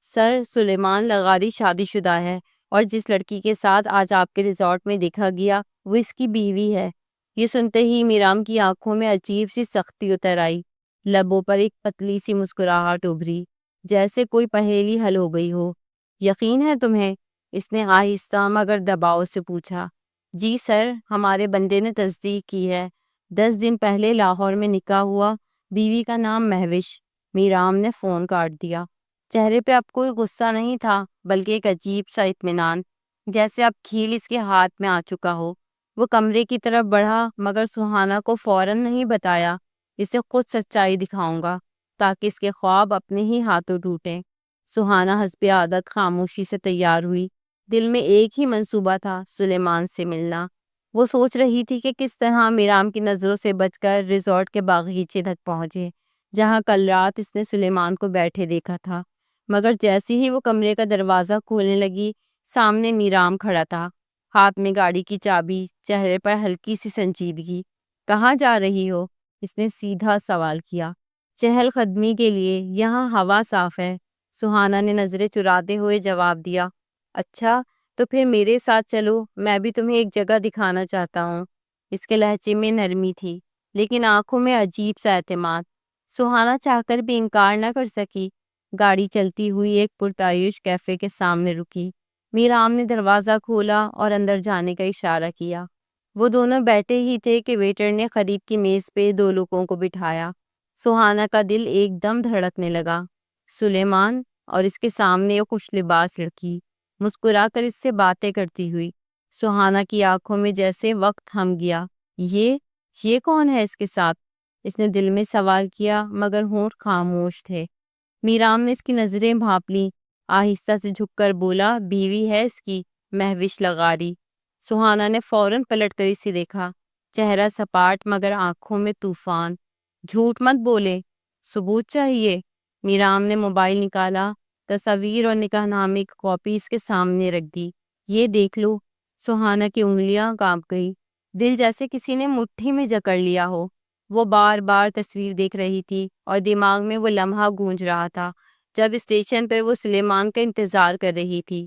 سر، سلیمان لغاری شادی شدہ ہے اور جس لڑکی کے ساتھ آج آپ کے ریزورٹ میں دیکھا گیا وہ اس کی بیوی ہے۔ یہ سنتے ہی میرام کی آنکھوں میں عجیب سی سختی اتر آئی، لبوں پر ایک پتلی سی مسکراہٹ ابھری، جیسے کوئی پہیلی حل ہو گئی ہو۔ یقین ہے تمہیں؟ اس نے آہستہ مگر دباؤ سے پوچھا۔ جی سر، ہمارے بندے نے تصدیق کی ہے، 10 دن پہلے لاہور میں نکاح ہوا، بیوی کا نام مہوش۔ میرام نے فون کاٹ دیا۔ چہرے پہ اب کوئی غصہ نہیں تھا، بلکہ ایک عجیب سا اطمینان، جیسے اب کھیل اس کے ہاتھ میں آ چکا ہو۔ وہ کمرے کی طرف بڑھا، مگر سہانا کو فوراً نہیں بتایا۔ اسے خود سچائی دکھاؤں گا تاکہ اس کے خواب اپنے ہی ہاتھوں ٹوٹیں۔ سہانا حسب عادت خاموشی سے تیار ہوئی۔ دل میں ایک ہی منصوبہ تھا، سلیمان سے ملنا۔ وہ سوچ رہی تھی کہ کس طرح میرام کی نظروں سے بچ کر ریزورٹ کے باغیچے تک پہنچے، جہاں کل رات اس نے سلیمان کو بیٹھے دیکھا تھا۔ مگر جیسے ہی وہ کمرے کا دروازہ کھولنے لگی، سامنے میرام کھڑا تھا، ہاتھ میں گاڑی کی چابی، چہرے پر ہلکی سی سنجیدگی۔ کہاں جا رہی ہو؟ اس نے سیدھا سوال کیا۔ چہل قدمی کے لیے، یہاں ہوا صاف ہے، سہانا نے نظریں چراتے ہوئے جواب دیا۔ اچھا، تو پھر میرے ساتھ چلو، میں بھی تمہیں ایک جگہ دکھانا چاہتا ہوں۔ اس کے لہجے میں نرمی تھی، لیکن آنکھوں میں عجیب سا اعتماد۔ سہانا چاہ کر بھی انکار نہ کر سکی۔ گاڑی چلتی ہوئی ایک پرتعیش کیفے کے سامنے رکی۔ میرام نے دروازہ کھولا اور اندر جانے کا اشارہ کیا۔ وہ دونوں بیٹھے ہی تھے کہ ویٹر نے قریب کی میز پہ دو لوگوں کو بٹھایا۔ سہانا کا دل ایک دم دھڑکنے لگا۔ سلیمان اور اس کے سامنے ایک خوش لباس لڑکی، مسکرا کر اس سے باتیں کرتی ہوئی۔ سہانا کی آنکھوں میں جیسے وقت تھم گیا۔ یہ کون ہے اس کے ساتھ؟ اس نے دل میں سوال کیا، مگر ہونٹ خاموش تھے۔ میرام نے اس کی نظریں بھانپ لیں، آہستہ سے جھک کر بولا، بیوی ہے اس کی، مہوش لغاری۔ سہانا نے فوراً پلٹ کر اسے دیکھا، چہرہ سپاٹ مگر آنکھوں میں طوفان۔ جھوٹ مت بولے، ثبوت چاہیے۔ میرام نے موبائل نکالا، تصاویر اور نکاح نامے کی کاپی اس کے سامنے رکھ دی۔ یہ دیکھ لو۔ سہانا کی انگلیاں کانپ گئی، دل جیسے کسی نے مٹھی میں جکڑ لیا ہو۔ وہ بار بار تصویر دیکھ رہی تھی اور دماغ میں وہ لمحہ گونج رہا تھا جب اسٹیشن پر وہ سلیمان کا انتظار کر رہی تھی۔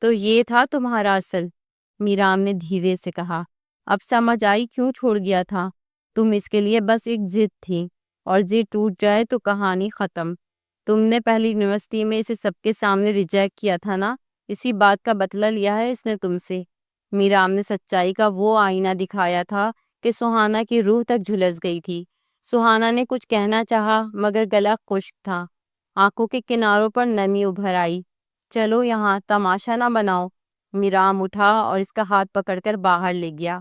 تو یہ تھا تمہارا اصل؟ میرام نے دھیرے سے کہا۔ اب سمجھ آئی کیوں چھوڑ گیا تھا۔ تم اس کے لیے بس ایک ضد تھی، اور ضد ٹوٹ جائے تو کہانی ختم۔ تم نے پہلی یونیورسٹی میں اسے سب کے سامنے ریجیکٹ کیا تھا نا، اسی بات کا بدلہ لیا ہے اس نے تم سے۔ میرام نے سچائی کا وہ آئینہ دکھایا تھا کہ سہانا کی روح تک جھلس گئی تھی۔ سہانا نے کچھ کہنا چاہا، مگر گلا خشک تھا، آنکھوں کے کناروں پر نمی ابھر آئی۔ چلو یہاں تماشا نہ بناؤ۔ میرام اٹھا اور اس کا ہاتھ پکڑ کر باہر لے گیا۔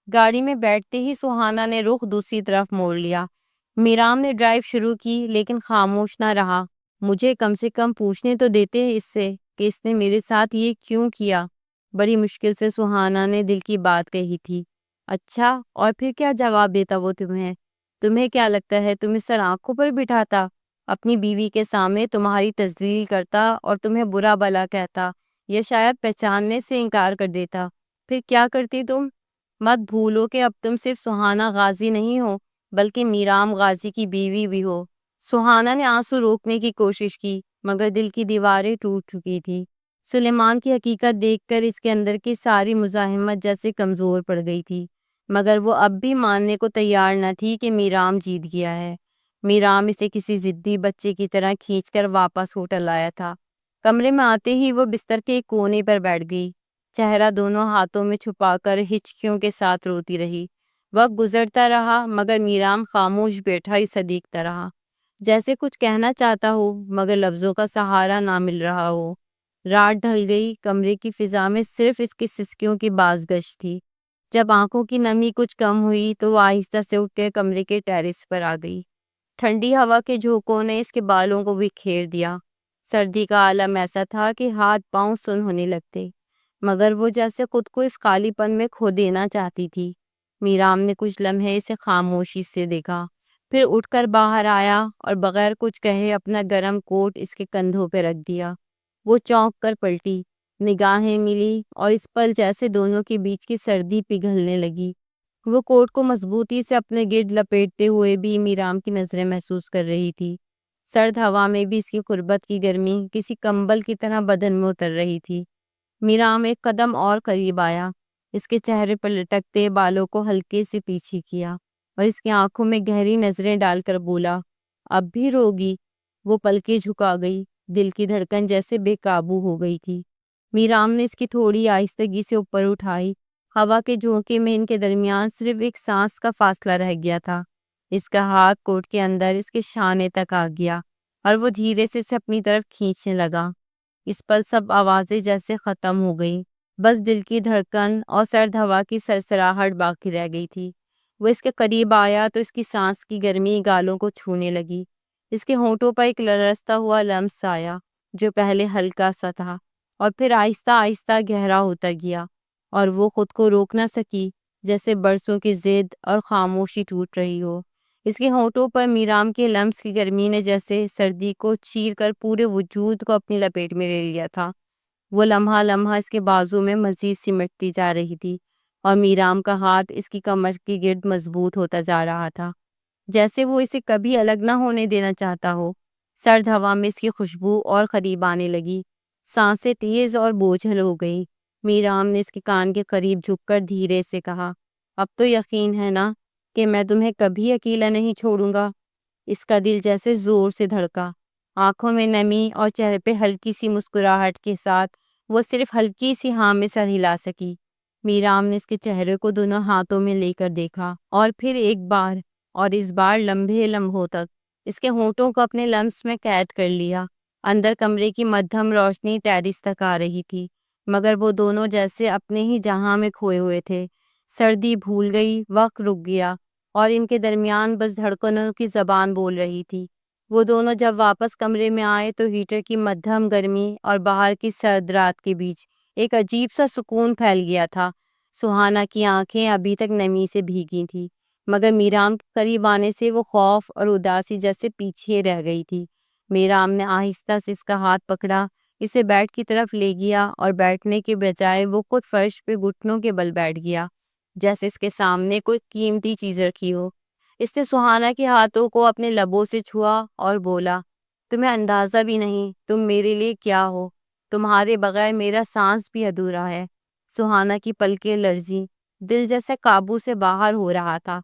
گاڑی میں بیٹھتے ہی سہانا نے رخ دوسری طرف موڑ لیا۔ میرام نے ڈرائیو شروع کی، لیکن خاموش نہ رہا۔ مجھے کم سے کم پوچھنے تو دیتے اس سے کہ اس نے میرے ساتھ یہ کیوں کیا۔ بڑی مشکل سے سہانا نے دل کی بات کہی تھی۔ اچھا، اور پھر کیا جواب دیتا وہ تمہیں؟ تمہیں کیا لگتا ہے تمہیں سر آنکھوں پر بٹھاتا، اپنی بیوی کے سامنے تمہاری تذلیل کرتا اور تمہیں برا بلا کہتا، یا شاید پہچاننے سے انکار کر دیتا؟ پھر کیا کرتی تم؟ مت بھولو کہ اب تم صرف سہانا غازی نہیں ہو، بلکہ میرام غازی کی بیوی بھی ہو۔ سہانا نے آنسو روکنے کی کوشش کی، مگر دل کی دیواریں ٹوٹ چکی تھی۔ سلیمان کی حقیقت دیکھ کر اس کے اندر کی ساری مزاحمت جیسے کمزور پڑ گئی تھی، مگر وہ اب بھی ماننے کو تیار نہ تھی کہ میرام جیت گیا ہے۔ میرام اسے کسی ضدی بچے کی طرح کھینچ کر واپس ہوٹل آیا تھا۔ کمرے میں آتے ہی وہ بستر کے ایک کونے پر بیٹھ گئی، چہرہ دونوں ہاتھوں میں چھپا کر ہچکیوں کے ساتھ روتی رہی۔ وقت گزرتا رہا، مگر میرام خاموش بیٹھا ہی دیکھتا رہا، جیسے کچھ کہنا چاہتا ہو مگر لفظوں کا سہارا نہ مل رہا ہو۔ رات ڈھل گئی، کمرے کی فضا میں صرف اس کی سسکیوں کی بازگشت تھی۔ جب آنکھوں کی نمی کچھ کم ہوئی تو وہ آہستہ سے اٹھ کے کمرے کے ٹیرس پر آ گئی۔ ٹھنڈی ہوا کے جھونکوں نے اس کے بالوں کو بکھیر دیا۔ سردی کا عالم ایسا تھا کہ ہاتھ پاؤں سن ہونے لگتے، مگر وہ جیسے خود کو اس خالی پن میں کھو دینا چاہتی تھی۔ میرام نے کچھ لمحے اسے خاموشی سے دیکھا، پھر اٹھ کر باہر آیا اور بغیر کچھ کہے اپنا گرم کوٹ اس کے کندھوں پہ رکھ دیا۔ وہ چونک کر پلٹی، نگاہیں ملی، اور اس پل جیسے دونوں کے بیچ کی سردی پگھلنے لگی۔ وہ کوٹ کو مضبوطی سے اپنے گرد لپیٹتے ہوئے بھی میرام کی نظریں محسوس کر رہی تھی۔ سرد ہوا میں بھی اس کی قربت کی گرمی کسی کمبل کی طرح بدن میں اتر رہی تھی۔ میرام ایک قدم اور قریب آیا، اس کے چہرے پر لٹکتے بالوں کو ہلکے سے پیچھے کیا اور اس کی آنکھوں میں گہری نظریں ڈال کر بولا، اب بھی روگی؟ وہ پلکیں جھکا گئی، دل کی دھڑکن جیسے بے قابو ہو گئی تھی۔ میرام نے اس کی تھوڑی آہستگی سے اوپر اٹھائی، ہوا کے جھونکے میں ان کے درمیان صرف ایک سانس کا فاصلہ رہ گیا تھا۔ اس کا ہاتھ کوٹ کے اندر اس کے شانے تک آ گیا، اور وہ دھیرے سے اسے اپنی طرف کھینچنے لگا۔ اس پل سب آوازیں جیسے ختم ہو گئیں، بس دل کی دھڑکن اور سرد ہوا کی سرسراہٹ باقی رہ گئی تھی۔ وہ اس کے قریب آیا تو اس کی سانس کی گرمی گالوں کو چھونے لگی۔ اس کے ہونٹوں پر ایک لرزتا ہوا لمس آیا جو پہلے ہلکا سا تھا اور پھر آہستہ آہستہ گہرا ہوتا گیا، اور وہ خود کو روک نہ سکی، جیسے برسوں کی ضد اور خاموشی ٹوٹ رہی ہو۔ اس کے ہونٹوں پر میرام کے لمس کی گرمی نے جیسے سردی کو چیر کر پورے وجود کو اپنی لپیٹ میں لے لیا تھا۔ وہ لمحہ لمحہ اس کے بازو میں مزید سمٹتی جا رہی تھی، اور میرام کا ہاتھ اس کی کمر کے گرد مضبوط ہوتا جا رہا تھا، جیسے وہ اسے کبھی الگ نہ ہونے دینا چاہتا ہو۔ سرد ہوا میں اس کی خوشبو اور قریب آنے لگی، سانسیں تیز اور بوجھل ہو گئی۔ میرام نے اس کے کان کے قریب جھک کر دھیرے سے کہا، اب تو یقین ہے نا کہ میں تمہیں کبھی اکیلا نہیں چھوڑوں گا؟ اس کا دل جیسے زور سے دھڑکا، آنکھوں میں نمی اور چہرے پہ ہلکی سی مسکراہٹ کے ساتھ وہ صرف ہلکی سی ہاں میں سر ہلا سکی۔ میرام نے اس کے چہرے کو دونوں ہاتھوں میں لے کر دیکھا، اور پھر ایک بار، اور اس بار لمبے لمحوں تک اس کے ہونٹوں کو اپنے لمس میں قید کر لیا۔ اندر کمرے کی مدھم روشنی ٹیرس تک آ رہی تھی، مگر وہ دونوں جیسے اپنے ہی جہاں میں کھوئے ہوئے تھے۔ سردی بھول گئی، وقت رک گیا، اور ان کے درمیان بس دھڑکنوں کی زبان بول رہی تھی۔ وہ دونوں جب واپس کمرے میں آئے تو ہیٹر کی مدھم گرمی اور باہر کی سرد رات کے بیچ ایک عجیب سا سکون پھیل گیا تھا۔ سہانا کی آنکھیں ابھی تک نمی سے بھیگی تھیں، مگر میرام کے قریب آنے سے وہ خوف اور اداسی جیسے پیچھے رہ گئی تھی۔ میرام نے آہستہ سے اس کا ہاتھ پکڑا، اسے بیڈ کی طرف لے گیا، اور بیٹھنے کے بجائے وہ خود فرش پہ گھٹنوں کے بل بیٹھ گیا، جیسے اس کے سامنے کوئی قیمتی چیز رکھی ہو۔ اس نے سہانا کے ہاتھوں کو اپنے لبوں سے چھوا اور بولا، تمہیں اندازہ بھی نہیں تم میرے لیے کیا ہو، تمہارے بغیر میرا سانس بھی ادھورا ہے۔ سہانا کی پلکیں لرزیں، دل جیسے قابو سے باہر ہو رہا تھا۔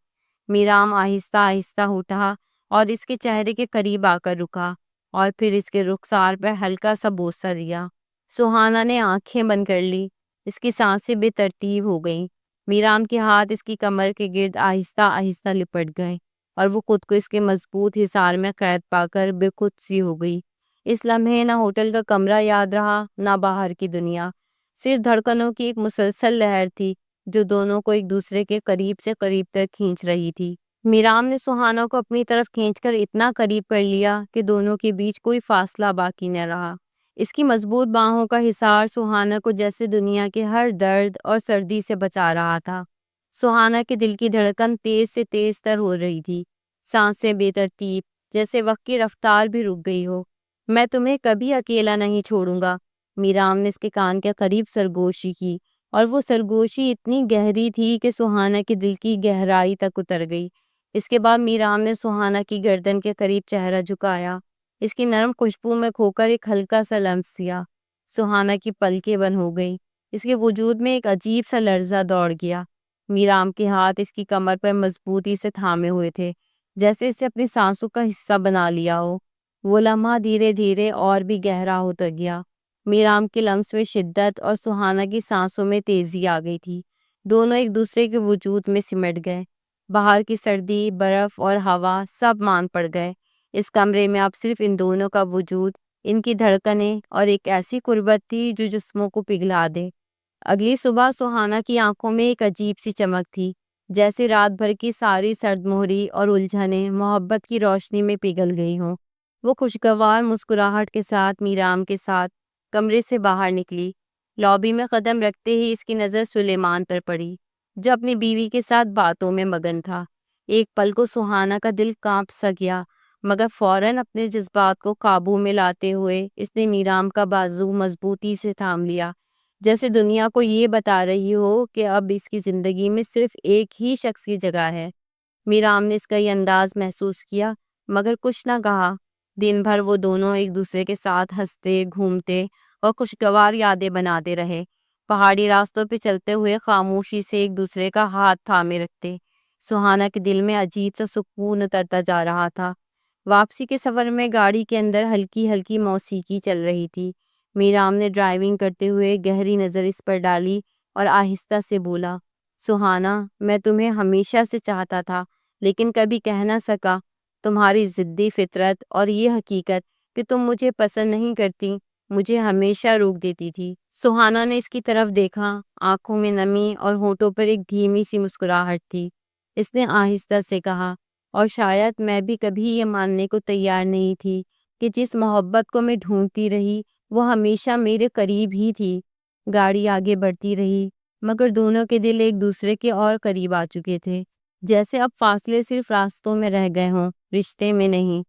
میرام آہستہ آہستہ اٹھا اور اس کے چہرے کے قریب آ کر رکا، اور پھر اس کے رخسار پہ ہلکا سا بوسہ دیا۔ سہانا نے آنکھیں بند کر لی، اس کی سانسیں بے ترتیب ہو گئیں۔ میرام کے ہاتھ اس کی کمر کے گرد آہستہ آہستہ لپٹ گئے، اور وہ خود کو اس کے مضبوط حصار میں قید پا کر بے خود سی ہو گئی۔ اس لمحے نہ ہوٹل کا کمرہ یاد رہا، نہ باہر کی دنیا، صرف دھڑکنوں کی ایک مسلسل لہر تھی جو دونوں کو ایک دوسرے کے قریب سے قریب تک کھینچ رہی تھی۔ میرام نے سہانا کو اپنی طرف کھینچ کر اتنا قریب کر لیا کہ دونوں کے بیچ کوئی فاصلہ باقی نہ رہا۔ اس کی مضبوط باہوں کا حصار سہانا کو جیسے دنیا کے ہر درد اور سردی سے بچا رہا تھا۔ سہانا کے دل کی دھڑکن تیز سے تیز تر ہو رہی تھی، سانسیں بے ترتیب، جیسے وقت کی رفتار بھی رک گئی ہو۔ میں تمہیں کبھی اکیلا نہیں چھوڑوں گا، میرام نے اس کے کان کے قریب سرگوشی کی، اور وہ سرگوشی اتنی گہری تھی کہ سہانا کے دل کی گہرائی تک اتر گئی۔ اس کے بعد میرام نے سہانا کی گردن کے قریب چہرہ جھکایا، اس کی نرم خوشبو میں کھو کر ایک ہلکا سا لمس دیا۔ سہانا کی پلکیں بند ہو گئی، اس کے وجود میں ایک عجیب سا لرزہ دوڑ گیا۔ میرام کے ہاتھ اس کی کمر پر مضبوطی سے تھامے ہوئے تھے، جیسے اسے اپنی سانسوں کا حصہ بنا لیا ہو۔ وہ لمحہ دھیرے دھیرے اور بھی گہرا ہوتا گیا۔ میرام کے لمس میں شدت اور سہانا کی سانسوں میں تیزی آ گئی تھی۔ دونوں ایک دوسرے کے وجود میں سمٹ گئے۔ باہر کی سردی، برف اور ہوا سب مان پڑ گئے۔ اس کمرے میں اب صرف ان دونوں کا وجود، ان کی دھڑکنیں اور ایک ایسی قربت تھی جو جسموں کو پگھلا دے۔ اگلی صبح سہانا کی آنکھوں میں ایک عجیب سی چمک تھی، جیسے رات بھر کی ساری سرد مہری اور الجھنیں محبت کی روشنی میں پگھل گئی ہوں۔ وہ خوشگوار مسکراہٹ کے ساتھ میرام کے ساتھ کمرے سے باہر نکلی۔ لابی میں قدم رکھتے ہی اس کی نظر سلیمان پر پڑی، جو اپنی بیوی کے ساتھ باتوں میں مگن تھا۔ ایک پل کو سہانا کا دل کانپ سا گیا، مگر فوراً اپنے جذبات کو قابو میں لاتے ہوئے اس نے میرام کا بازو مضبوطی سے تھام لیا، جیسے دنیا کو یہ بتا رہی ہو کہ اب اس کی زندگی میں صرف ایک ہی شخص کی جگہ ہے۔ میرام نے اس کا یہ انداز محسوس کیا، مگر کچھ نہ کہا۔ دن بھر وہ دونوں ایک دوسرے کے ساتھ ہنستے، گھومتے اور خوشگوار یادیں بناتے رہے۔ پہاڑی راستوں پہ چلتے ہوئے خاموشی سے ایک دوسرے کا ہاتھ تھامے رکھتے۔ سہانا کے دل میں عجیب سا سکون اترتا جا رہا تھا۔ واپسی کے سفر میں گاڑی کے اندر ہلکی ہلکی موسیقی چل رہی تھی۔ میرام نے ڈرائیونگ کرتے ہوئے گہری نظر اس پر ڈالی اور آہستہ سے بولا، سہانا، میں تمہیں ہمیشہ سے چاہتا تھا لیکن کبھی کہہ نہ سکا۔ تمہاری ضدی فطرت اور یہ حقیقت کہ تم مجھے پسند نہیں کرتی مجھے ہمیشہ روک دیتی تھی۔ سہانا نے اس کی طرف دیکھا، آنکھوں میں نمی اور ہونٹوں پر ایک دھیمی سی مسکراہٹ تھی۔ اس نے آہستہ سے کہا، اور شاید میں بھی کبھی یہ ماننے کو تیار نہیں تھی کہ جس محبت کو میں ڈھونڈتی رہی وہ ہمیشہ میرے قریب ہی تھی۔ گاڑی آگے بڑھتی رہی، مگر دونوں کے دل ایک دوسرے کے اور قریب آ چکے تھے، جیسے اب فاصلے صرف راستوں میں رہ گئے ہوں، رشتے میں نہیں۔